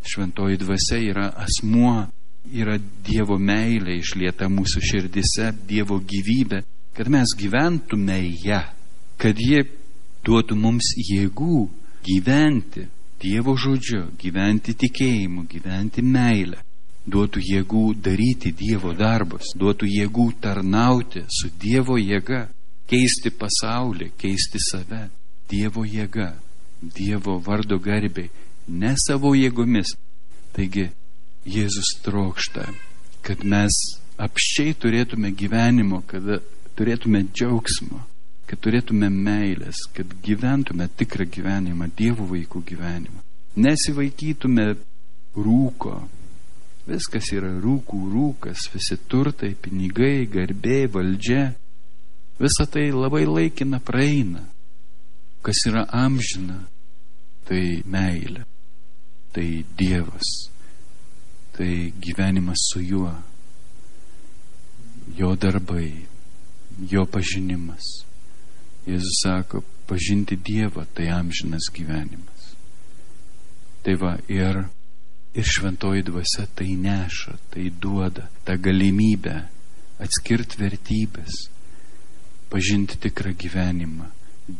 šventoji dvasia yra asmuo, yra Dievo meilė išlieta mūsų širdise, Dievo gyvybė, kad mes gyventume ją, kad ji duotų mums jėgų gyventi Dievo žodžiu, gyventi tikėjimu, gyventi meilę, duotų jėgų daryti Dievo darbus, duotų jėgų tarnauti su Dievo jėga, keisti pasaulį, keisti save, Dievo jėga, Dievo vardo garbei, ne savo jėgomis. Taigi Jėzus trokšta, kad mes apsčiai turėtume gyvenimo, kad turėtume džiaugsmo, kad turėtume meilės, kad gyventume tikrą gyvenimą, Dievo vaikų gyvenimą. Nesivaikytume rūko. Viskas yra rūkas, visi turtai, pinigai, garbė, valdžia. Visa tai labai laikina, praeina. Kas yra amžina, tai meilė, tai Dievas, tai gyvenimas su juo, jo darbai, jo pažinimas. Jėzus sako, pažinti Dievą, tai amžinas gyvenimas. Tai va, ir šventoji dvasia tai neša, tai duoda tą galimybę atskirti vertybės, pažinti tikrą gyvenimą,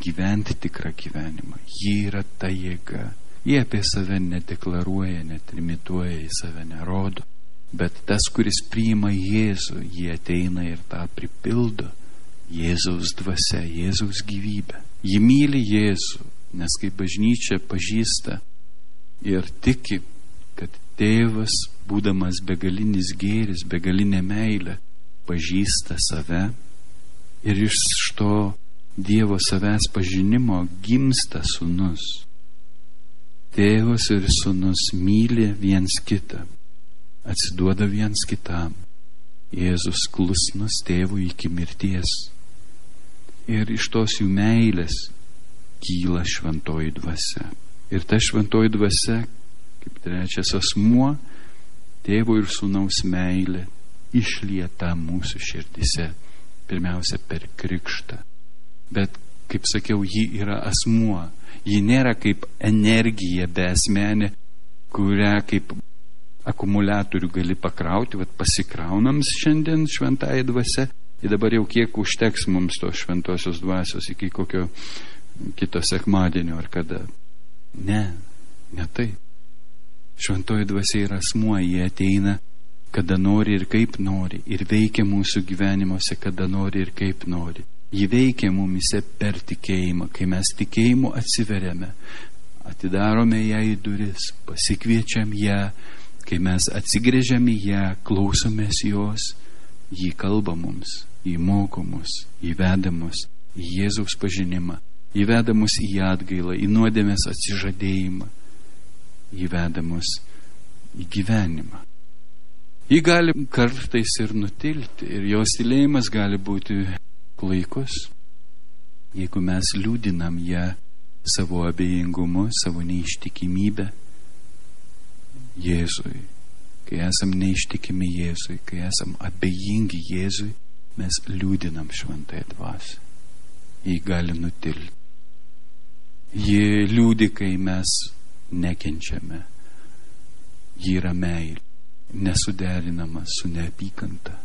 gyventi tikrą gyvenimą. Ji yra ta jėga. Jie apie save nedeklaruoja, netrimituoja, į save nerodo. Bet tas, kuris priima Jėzų, jie ateina ir tą pripildo. Jėzaus dvasia, Jėzaus gyvybė. Ji myli Jėzų, nes kai bažnyčia pažįsta ir tiki, kad tėvas, būdamas begalinis gėris, begalinė meilė, pažįsta save ir iš to Dievo savęs pažinimo gimsta sūnus. Tėvas ir sūnus myli viens kitą, atsiduoda viens kitam. Jėzus klusnus tėvui iki mirties. Ir iš tos jų meilės kyla šventoji dvasia. Ir ta šventoji dvasia, kaip trečias asmuo, tėvo ir sūnaus meilė išlieta mūsų širdise, pirmiausia per krikštą. Bet, kaip sakiau, ji yra asmuo. Ji nėra kaip energija beasmenė, kurią kaip akumuliatorių gali pakrauti. Vat pasikraunam šiandien šventąją dvasią ir dabar jau kiek užteks mums tos šventosios dvasios iki kokio kito sekmadienio ar kada. Ne tai. Šventoji dvasia yra asmuo, jie ateina kada nori ir kaip nori ir veikia mūsų gyvenimuose kada nori ir kaip nori. Ji veikia mumise per tikėjimą, kai mes tikėjimu atsiveriame, atidarome ją į duris, pasikviečiam ją, kai mes atsigrėžiam į ją, klausomės jos, ji kalba mums, ji moko mus, ji veda mus į Jėzaus pažinimą, ji veda mus į atgailą, į nuodėmės atsižadėjimą, ji veda mus į gyvenimą. Ji gali kartais ir nutilti, ir jos tylėjimas gali būti klaikus, jeigu mes liūdinam ją savo abejingumu, savo neištikimybę Jėzui. Kai esam neištikimi Jėzui, kai esam abejingi Jėzui, mes liūdinam šventąją dvasią. Ji gali nutilti. Ji liūdi, kai mes nekenčiame. Ji yra meilė, nesuderinama su neapykanta.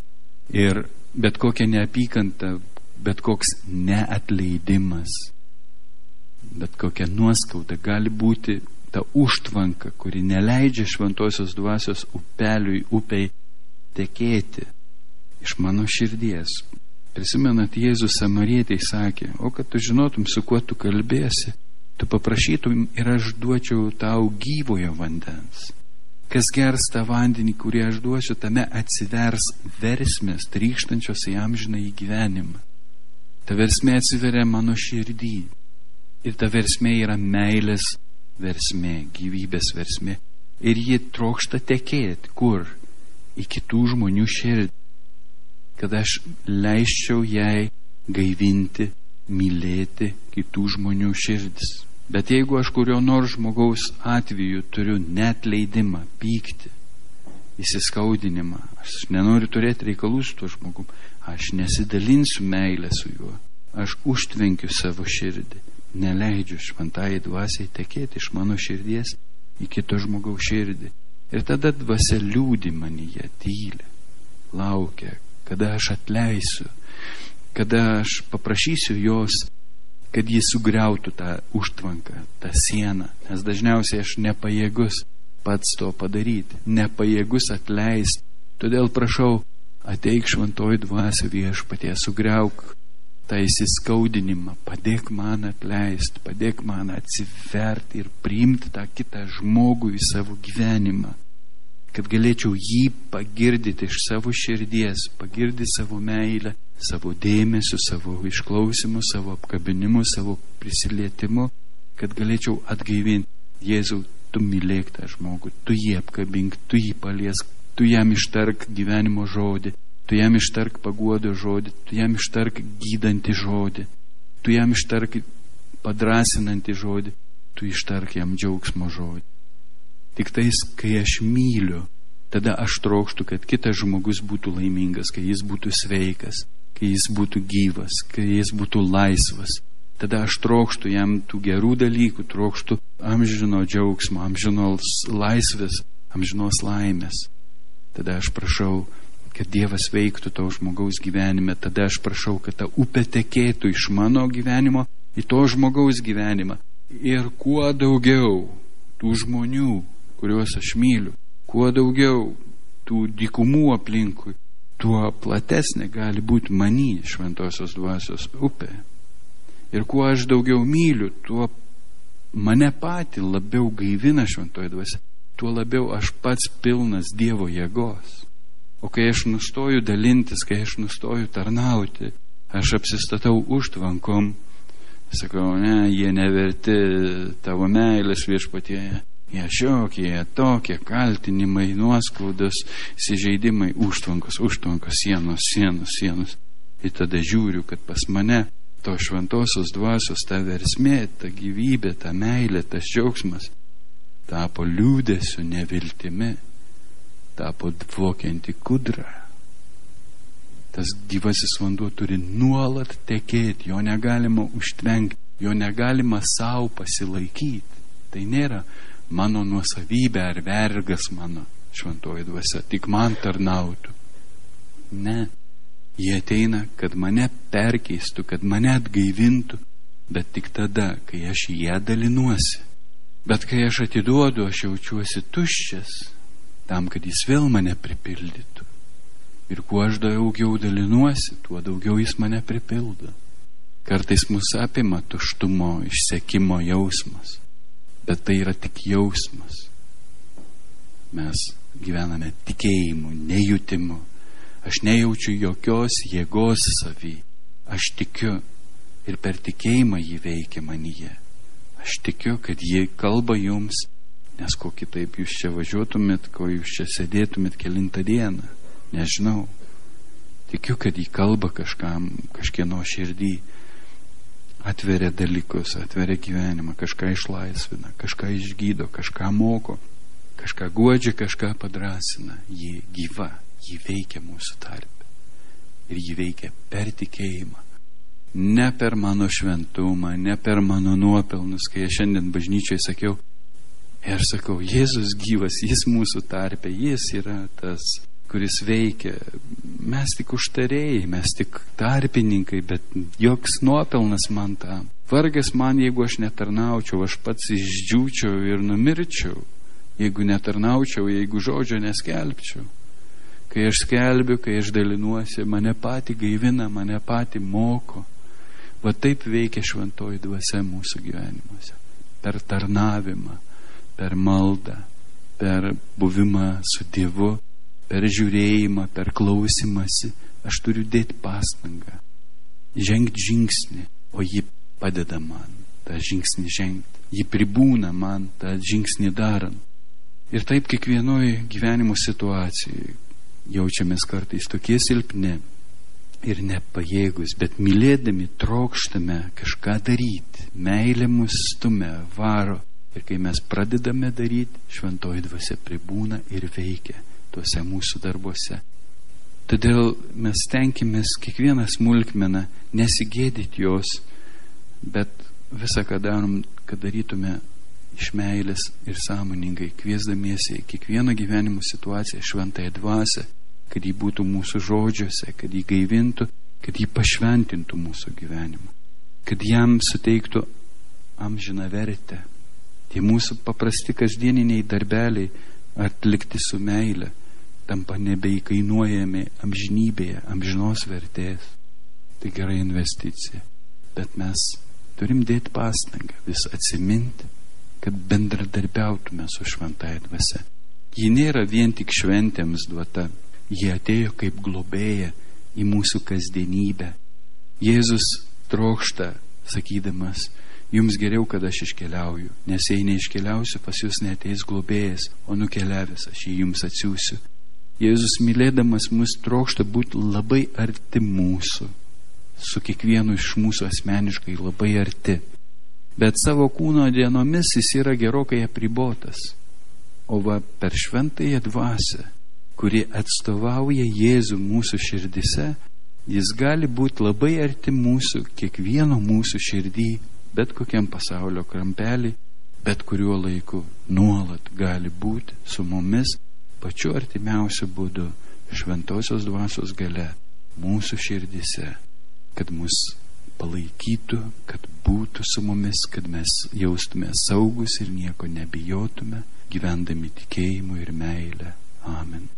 Ir bet kokia neapykanta, bet koks neatleidimas, bet kokia nuoskauda gali būti ta užtvanka, kuri neleidžia šventosios dvasios upei tekėti iš mano širdies. Prisimenat, Jėzus Samarietei sakė, o kad tu žinotum, su kuo tu kalbėsi, tu paprašytum ir aš duočiau tau gyvojo vandens. Kas gers tą vandenį, kurį aš duosiu, tame atsivers versmės, trykštančios į amžiną į gyvenimą. Ta versmė atsiveria mano širdį. Ir ta versmė yra meilės versmė, gyvybės versmė. Ir ji trokšta tekėti. Kur? Į kitų žmonių širdį. Kad aš leisčiau jai gaivinti, mylėti kitų žmonių širdis. Bet jeigu aš kurio nors žmogaus atveju turiu neatleidimą, pyktį, įsiskaudinimą, aš nenoriu turėti reikalų su tuo žmogum, aš nesidalinsiu meilę su juo, aš užtvenkiu savo širdį, neleidžiu šventajai dvasiai tekėti iš mano širdies į kito žmogaus širdį. Ir tada dvasia liūdi manyje, tyli, laukia, kada aš atleisiu, kada aš paprašysiu jos, kad jis sugriautų tą užtvanką, tą sieną, nes dažniausiai aš nepajėgus pats to padaryti, nepajėgus atleisti. Todėl prašau, ateik šventoji dvasia Viešpatie, sugriauk tą įsiskaudinimą, padėk man atleisti, padėk man atsiverti ir priimti tą kitą žmogų į savo gyvenimą, kad galėčiau jį pagirdyti iš savo širdies, pagirdyti savo meilę, savo dėmesiu, savo išklausimu, savo apkabinimu, savo prisilietimu, kad galėčiau atgaivinti. Jėzau, tu mylėk tą žmogų, tu jį apkabink, tu jį paliesk, tu jam ištark gyvenimo žodį, tu jam ištark paguodo žodį, tu jam ištark gydantį žodį, tu jam ištark padrasinantį žodį, tu ištark jam džiaugsmo žodį. Tik tais, kai aš myliu, tada aš trokštu, kad kitas žmogus būtų laimingas, kai jis būtų sveikas, kai jis būtų gyvas, kai jis būtų laisvas. Tada aš trokštu jam tų gerų dalykų, trokštu amžino džiaugsmo, amžinos laisvės, amžinos laimės. Tada aš prašau, kad Dievas veiktų to žmogaus gyvenime. Tada aš prašau, kad ta upė tekėtų iš mano gyvenimo į to žmogaus gyvenimą. Ir kuo daugiau tų žmonių, kuriuos aš myliu, kuo daugiau tų dykumų aplinkui, tuo platesnė gali būti many šventosios dvasios upė. Ir kuo aš daugiau myliu, tuo mane patį labiau gaivina šventoji dvasia, tuo labiau aš pats pilnas Dievo jėgos. O kai aš nustoju dalintis, kai aš nustoju tarnauti, aš apsistatau užtvankom, sakau, ne, jie neverti tavo meilės Viešpatie. Jie šiokie, tokie kaltinimai, nuoskaudos, įsižeidimai, užtvankos, sienos. Ir tada žiūriu, kad pas mane to šventosios dvasios ta versmė, ta gyvybė, ta meilė, tas džiaugsmas tapo liūdėsiu, neviltimi, tapo dvokianti kudra. Tas gyvasis vanduo turi nuolat tekėti, jo negalima užtvenkti, jo negalima savo pasilaikyti. Tai nėra mano nuosavybė ar vergas mano šventoji dvasia, tik man tarnautų. Ne, jie ateina, kad mane perkeistų, kad mane atgaivintų, bet tik tada, kai aš jie dalinuosi. Bet kai aš atiduodu, aš jaučiuosi tuščias, tam, kad jis vėl mane pripildytų. Ir kuo aš daugiau dalinuosi, tuo daugiau jis mane pripildo. Kartais mus apima tuštumo, išsekimo jausmas. Bet tai yra tik jausmas. Mes gyvename tikėjimu, nejutimu. Aš nejaučiu jokios jėgos savy. Aš tikiu ir per tikėjimą jį veikia manyje. Aš tikiu, kad jį kalba jums, nes ko kitaip jūs čia važiuotumėt, ko jūs čia sėdėtumėt kelintą dieną. Nežinau. Tikiu, kad jį kalba kažkieno širdį. Atveria dalykus, atveria gyvenimą, kažką išlaisvina, kažką išgydo, kažką moko, kažką guodžia, kažką padrasina. Ji gyva, ji veikia mūsų tarpe. Ir ji veikia per tikėjimą. Ne per mano šventumą, ne per mano nuopelnus, kai aš šiandien bažnyčiai sakiau, ir sakau, Jėzus gyvas, jis mūsų tarpe, jis yra tas, kuris veikia. Mes tik užtarėjai, mes tik tarpininkai, bet joks nuopelnas man tam. Vargas man, jeigu aš netarnaučiau, aš pats išdžiūčiau ir numirčiau, jeigu netarnaučiau, jeigu žodžio neskelbčiau. Kai aš skelbiu, kai aš dalinuosi, mane patį gaivina, mane patį moko. Va taip veikia šventoji dvasia mūsų gyvenimuose. Per tarnavimą, per maldą, per buvimą su Dievu, per žiūrėjimą, per klausimąsi, aš turiu dėti pastangą, žengti žingsnį, o ji padeda man tą žingsnį žengti. Ji pribūna man tą žingsnį darant. Ir taip kiekvienoje gyvenimo situacijoje jaučiamės kartais tokie silpni ir nepajėgus, bet mylėdami trokštame kažką daryti. Meilė mus stumia, varo. Ir kai mes pradedame daryti, šventoji dvasia pribūna ir veikia tuose mūsų darbuose. Todėl mes stenkimės kiekvieną smulkmeną nesigėdyti jos, bet visą, ką darom, kad darytume iš meilės ir sąmoningai, kviesdamiesi į kiekvieną gyvenimo situaciją šventąją dvasią, kad jį būtų mūsų žodžiuose, kad jį gaivintų, kad jį pašventintų mūsų gyvenimą, kad jam suteiktų amžiną vertę. Tie mūsų paprasti kasdieniniai darbeliai atlikti su meile tampa nebeįkainuojami amžinybėje, amžinos vertės. Tai gera investicija. Bet mes turim dėti pastangą vis atsiminti, kad bendradarbiautume su šventąja dvasia. Ji nėra vien tik šventėms duota, ji atėjo kaip globėja į mūsų kasdienybę. Jėzus trokšta, sakydamas, jums geriau, kad aš iškeliauju, nes jei neiškeliausiu, pas jūs neateis globėjas, o nukeliavęs aš jį jums atsiųsiu. Jėzus mylėdamas mus trokšta būti labai arti mūsų, su kiekvienu iš mūsų asmeniškai labai arti. Bet savo kūno dienomis jis yra gerokai apribotas. O va per šventąją dvasią, kuri atstovauja Jėzų mūsų širdise, jis gali būti labai arti mūsų, kiekvieno mūsų širdį, bet kokiam pasaulio krampelį, bet kuriuo laiku nuolat gali būti su mumis pačiu artimiausiu būdu, šventosios dvasios galia mūsų širdise, kad mus palaikytų, kad būtų su mumis, kad mes jaustume saugus ir nieko nebijotume, gyvendami tikėjimu ir meile. Amen.